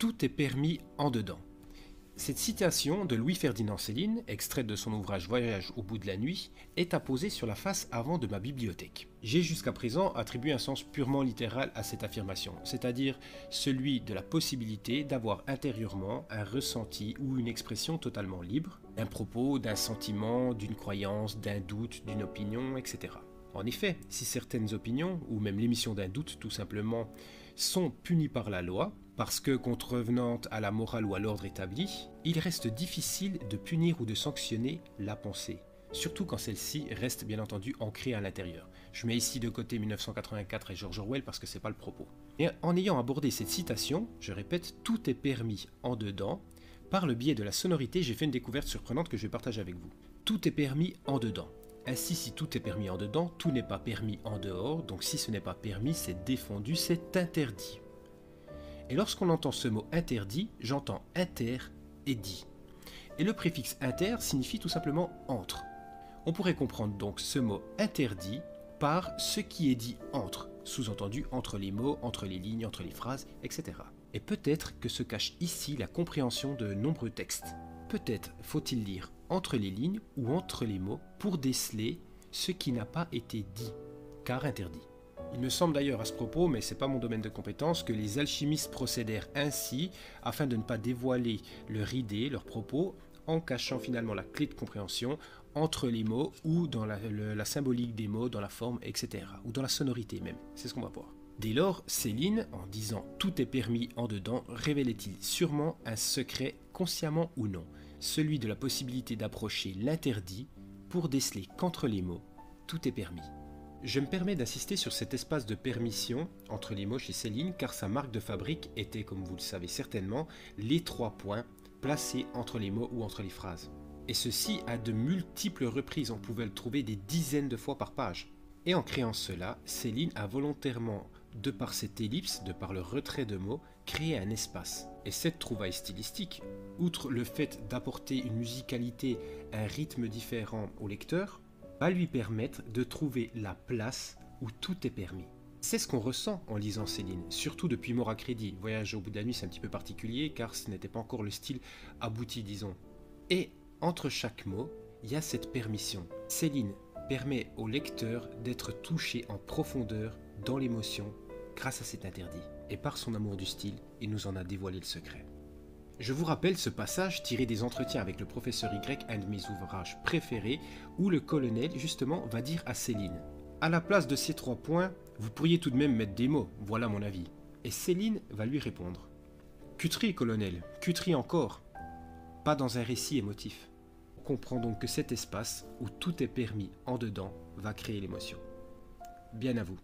Tout est permis en dedans. Cette citation de Louis-Ferdinand Céline, extraite de son ouvrage Voyage au bout de la nuit, est apposée sur la face avant de ma bibliothèque. J'ai jusqu'à présent attribué un sens purement littéral à cette affirmation, c'est-à-dire celui de la possibilité d'avoir intérieurement un ressenti ou une expression totalement libre, d'un propos, d'un sentiment, d'une croyance, d'un doute, d'une opinion, etc. En effet, si certaines opinions, ou même l'émission d'un doute tout simplement, sont punies par la loi, parce que contrevenantes à la morale ou à l'ordre établi, il reste difficile de punir ou de sanctionner la pensée, surtout quand celle-ci reste bien entendu ancrée à l'intérieur. Je mets ici de côté 1984 et George Orwell parce que c'est pas le propos. Et en ayant abordé cette citation, je répète, tout est permis en dedans. Par le biais de la sonorité, j'ai fait une découverte surprenante que je vais partager avec vous. Tout est permis en dedans. Ainsi, si tout est permis en dedans, tout n'est pas permis en dehors, donc si ce n'est pas permis, c'est défendu, c'est interdit. Et lorsqu'on entend ce mot interdit, j'entends inter et dit. Et le préfixe inter signifie tout simplement entre. On pourrait comprendre donc ce mot interdit par ce qui est dit entre, sous-entendu entre les mots, entre les lignes, entre les phrases, etc. Et peut-être que se cache ici la compréhension de nombreux textes. Peut-être faut-il lire entre les lignes ou entre les mots pour déceler ce qui n'a pas été dit, car interdit. Il me semble d'ailleurs à ce propos, mais ce n'est pas mon domaine de compétence, que les alchimistes procédèrent ainsi afin de ne pas dévoiler leur idée, leurs propos, en cachant finalement la clé de compréhension entre les mots ou dans la symbolique des mots, dans la forme, etc. Ou dans la sonorité même. C'est ce qu'on va voir. Dès lors, Céline, en disant « tout est permis en dedans », révélait-il sûrement un secret, consciemment ou non, celui de la possibilité d'approcher l'interdit pour déceler qu'entre les mots, tout est permis. Je me permets d'insister sur cet espace de permission entre les mots chez Céline car sa marque de fabrique était, comme vous le savez certainement, les 3 points placés entre les mots ou entre les phrases. Et ceci à de multiples reprises, on pouvait le trouver des dizaines de fois par page. Et en créant cela, Céline a volontairement, de par cette ellipse, de par le retrait de mots, créé un espace. Et cette trouvaille stylistique, outre le fait d'apporter une musicalité, un rythme différent au lecteur, va lui permettre de trouver la place où tout est permis. C'est ce qu'on ressent en lisant Céline, surtout depuis Mort à crédit. Voyage au bout de la nuit, c'est un petit peu particulier car ce n'était pas encore le style abouti, disons. Et entre chaque mot, il y a cette permission. Céline permet au lecteur d'être touché en profondeur dans l'émotion grâce à cet interdit. Et par son amour du style, il nous en a dévoilé le secret. Je vous rappelle ce passage tiré des entretiens avec le professeur Y, un de mes ouvrages préférés, où le colonel justement va dire à Céline « À la place de ces 3 points, vous pourriez tout de même mettre des mots, voilà mon avis. » Et Céline va lui répondre « Cuterie, colonel, cuterie encore, pas dans un récit émotif. » On comprend donc que cet espace où tout est permis en dedans va créer l'émotion. Bien à vous.